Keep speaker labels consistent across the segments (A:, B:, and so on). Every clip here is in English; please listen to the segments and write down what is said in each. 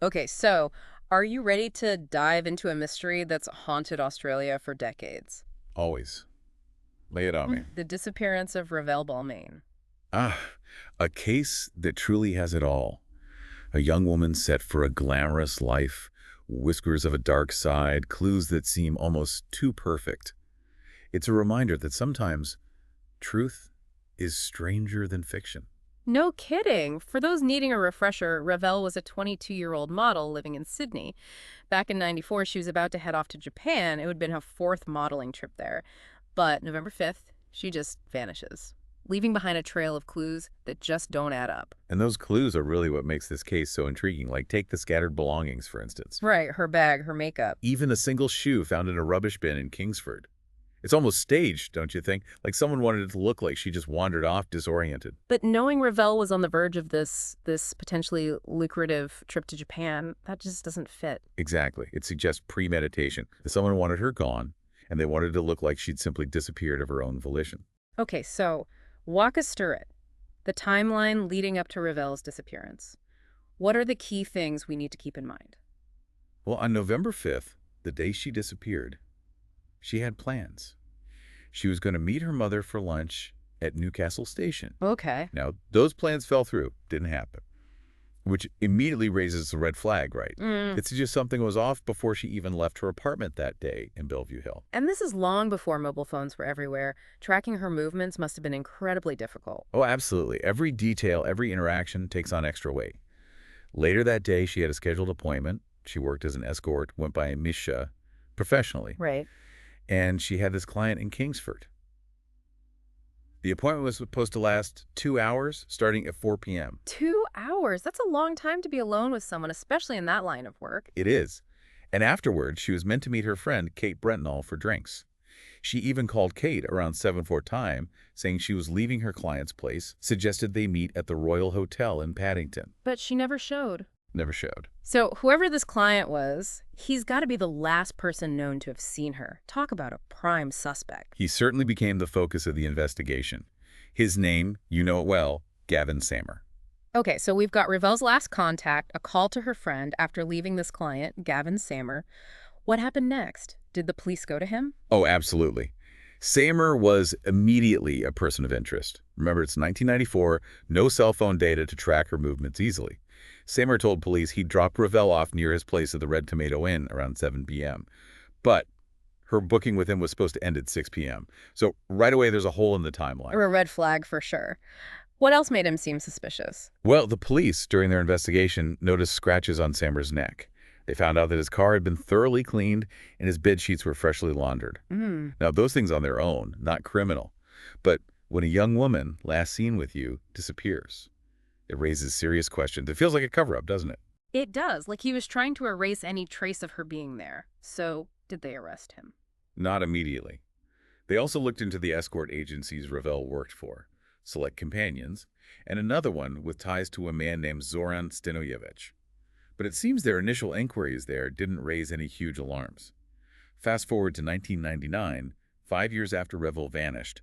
A: Okay, so are you ready to dive into a mystery that's haunted Australia for decades?
B: Always. Lay it on me.
A: The disappearance of Revelle Balmain.
B: Ah, a case that truly has it all. A young woman set for a glamorous life, whiskers of a dark side, clues that seem almost too perfect. It's a reminder that sometimes truth is stranger than fiction.
A: No kidding. For those needing a refresher, Revelle was a 22-year-old model living in Sydney. Back in '94, she was about to head off to Japan. It would have been her fourth modeling trip there. But November 5th, she just vanishes, leaving behind a trail of clues that just don't add up.
B: And those clues are really what makes this case so intriguing. Like, take the scattered belongings, for instance.
A: Right, her bag, her makeup.
B: Even a single shoe found in a rubbish bin in Kingsford. It's almost staged, don't you think? Like someone wanted it to look like she just wandered off disoriented.
A: But knowing Revelle was on the verge of this potentially lucrative trip to Japan, that just doesn't fit.
B: Exactly. It suggests premeditation. Someone wanted her gone, and they wanted it to look like she'd simply disappeared of her own volition.
A: Okay, so walk us through it. The timeline leading up to Revelle's disappearance. What are the key things we need to keep in mind?
B: Well, on November 5th, the day she disappeared, she had plans. She was going to meet her mother for lunch at Newcastle Station.
A: Okay.
B: Now, those plans fell through. Didn't happen. Which immediately raises a red flag, right?
A: Mm.
B: It suggests something was off before she even left her apartment that day in Bellevue Hill.
A: And this is long before mobile phones were everywhere. Tracking her movements must have been incredibly difficult.
B: Oh, absolutely. Every detail, every interaction takes on extra weight. Later that day, she had a scheduled appointment. She worked as an escort, went by Misha professionally,
A: Right.
B: and she had this client in Kingsford. The appointment was supposed to last 2 hours, starting at 4 p.m.
A: 2 hours. That's a long time to be alone with someone, especially in that line of work.
B: It is. And afterwards, she was meant to meet her friend, Kate Brentnall, for drinks. She even called Kate around 7/4 time, saying she was leaving her client's place, suggested they meet at the Royal Hotel in Paddington.
A: But she never showed.
B: Never showed.
A: So whoever this client was, he's got to be the last person known to have seen her. Talk about a prime suspect.
B: He certainly became the focus of the investigation. His name, you know it well, Gavin Samer.
A: Okay, so we've got Revelle's last contact, a call to her friend after leaving this client, Gavin Samer. What happened next? Did the police go to him?
B: Oh, absolutely. Samer was immediately a person of interest. Remember, it's 1994, no cell phone data to track her movements easily. Samer told police he dropped Revelle off near his place at the Red Tomato Inn around 7 p.m. But her booking with him was supposed to end at 6 p.m. So right away, there's a hole in the timeline.
A: Or a red flag for sure. What else made him seem suspicious?
B: Well, the police, during their investigation, noticed scratches on Samer's neck. They found out that his car had been thoroughly cleaned and his bed sheets were freshly laundered.
A: Hmm.
B: Now, those things on their own, not criminal. But when a young woman, last seen with you, disappears, it raises serious questions. It feels like a cover-up, doesn't it?
A: It does, like he was trying to erase any trace of her being there. So, did they arrest him?
B: Not immediately. They also looked into the escort agencies Revelle worked for, Select Companions, and another one with ties to a man named Zoran Stanojevic. But it seems their initial inquiries there didn't raise any huge alarms. Fast forward to 1999, 5 years after Revelle vanished,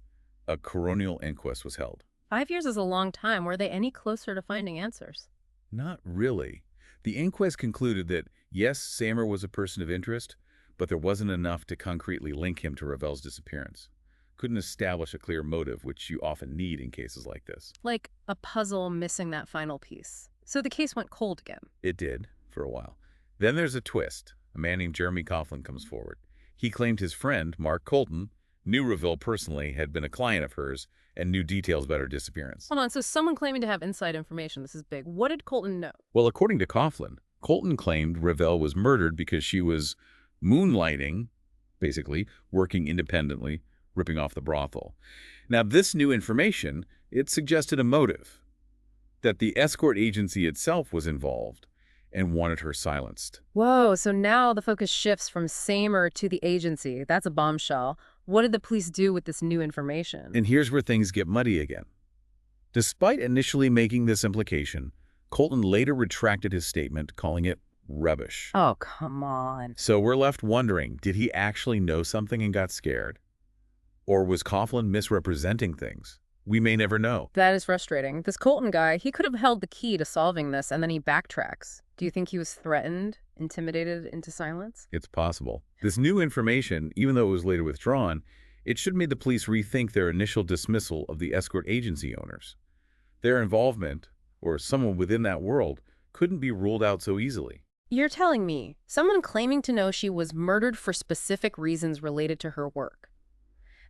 B: a coronial inquest was held.
A: 5 years is a long time. Were they any closer to finding answers?
B: Not really. The inquest concluded that, yes, Samer was a person of interest, but there wasn't enough to concretely link him to Revelle's disappearance. Couldn't establish a clear motive, which you often need in cases like this.
A: Like a puzzle missing that final piece. So the case went cold again.
B: It did, for a while. Then there's a twist. A man named Jeremy Coughlin comes forward. He claimed his friend, Mark Colton, knew Revelle personally, had been a client of hers, and knew details about her disappearance.
A: Hold on, so someone claiming to have inside information. This is big. What did Colton know?
B: Well, according to Coughlin, Colton claimed Revelle was murdered because she was moonlighting, basically, working independently, ripping off the brothel. Now, this new information, it suggested a motive, that the escort agency itself was involved and wanted her silenced.
A: Whoa, so now the focus shifts from Samer to the agency. That's a bombshell. What did the police do with this new information?
B: And here's where things get muddy again. Despite initially making this implication, Colton later retracted his statement, calling it rubbish.
A: Oh, come on.
B: So we're left wondering, did he actually know something and got scared? Or was Coughlin misrepresenting things? We may never know.
A: That is frustrating. This Colton guy, he could have held the key to solving this, and then he backtracks. Do you think he was threatened, intimidated into silence?
B: It's possible. This new information, even though it was later withdrawn, it should have made the police rethink their initial dismissal of the escort agency owners. Their involvement, or someone within that world, couldn't be ruled out so easily.
A: You're telling me someone claiming to know she was murdered for specific reasons related to her work.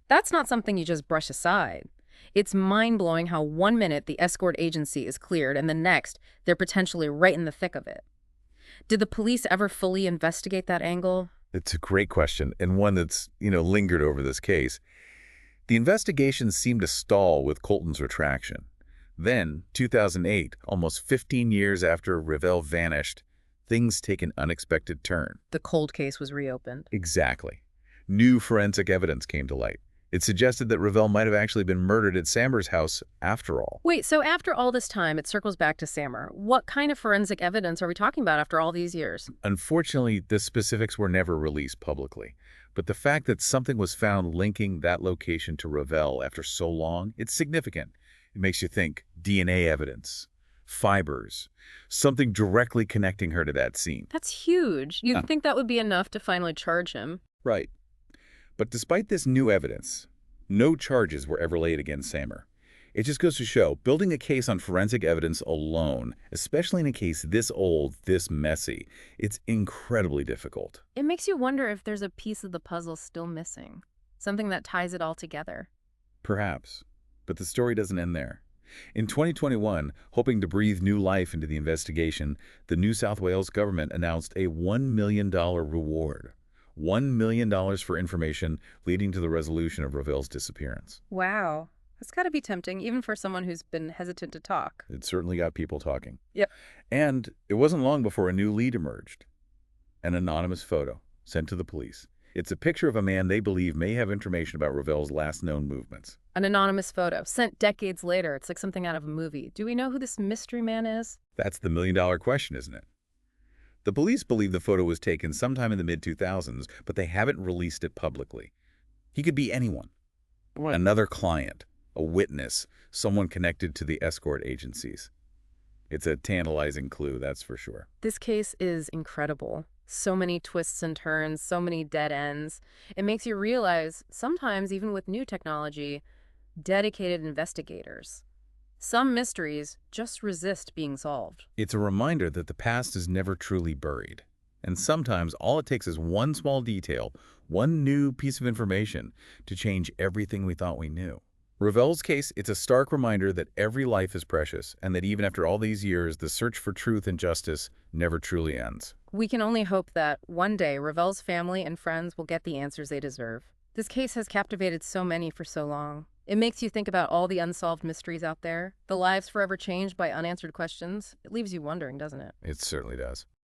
A: That's not something you just brush aside. It's mind-blowing how one minute the escort agency is cleared and the next they're potentially right in the thick of it. Did the police ever fully investigate that angle?
B: It's a great question, and one that's, lingered over this case. The investigation seemed to stall with Colton's retraction. Then, 2008, almost 15 years after Revelle vanished, things take an unexpected turn.
A: The cold case was reopened.
B: Exactly. New forensic evidence came to light. It suggested that Revelle might have actually been murdered at Samer's house after all.
A: Wait, so after all this time, it circles back to Samer. What kind of forensic evidence are we talking about after all these years?
B: Unfortunately, the specifics were never released publicly. But the fact that something was found linking that location to Revelle after so long, it's significant. It makes you think DNA evidence, fibers, something directly connecting her to that scene.
A: That's huge. You'd think that would be enough to finally charge him.
B: Right. But despite this new evidence, no charges were ever laid against Samer. It just goes to show, building a case on forensic evidence alone, especially in a case this old, this messy, it's incredibly difficult.
A: It makes you wonder if there's a piece of the puzzle still missing, something that ties it all together.
B: Perhaps. But the story doesn't end there. In 2021, hoping to breathe new life into the investigation, the New South Wales government announced a $1 million reward. $1 million for information leading to the resolution of Revelle's disappearance.
A: Wow. That's got to be tempting, even for someone who's been hesitant to talk.
B: It certainly got people talking.
A: Yep.
B: And it wasn't long before a new lead emerged. An anonymous photo sent to the police. It's a picture of a man they believe may have information about Revelle's last known movements.
A: An anonymous photo, sent decades later. It's like something out of a movie. Do we know who this mystery man is?
B: That's the million-dollar question, isn't it? The police believe the photo was taken sometime in the mid-2000s, but they haven't released it publicly. He could be anyone.
A: What?
B: Another client, a witness, someone connected to the escort agencies. It's a tantalizing clue, that's for sure.
A: This case is incredible. So many twists and turns, so many dead ends. It makes you realize, sometimes even with new technology, dedicated investigators. Some mysteries just resist being solved.
B: It's a reminder that the past is never truly buried. And sometimes all it takes is one small detail, one new piece of information to change everything we thought we knew. Revelle's case, it's a stark reminder that every life is precious and that even after all these years, the search for truth and justice never truly ends.
A: We can only hope that one day Revelle's family and friends will get the answers they deserve. This case has captivated so many for so long. It makes you think about all the unsolved mysteries out there, the lives forever changed by unanswered questions. It leaves you wondering, doesn't it?
B: It certainly does.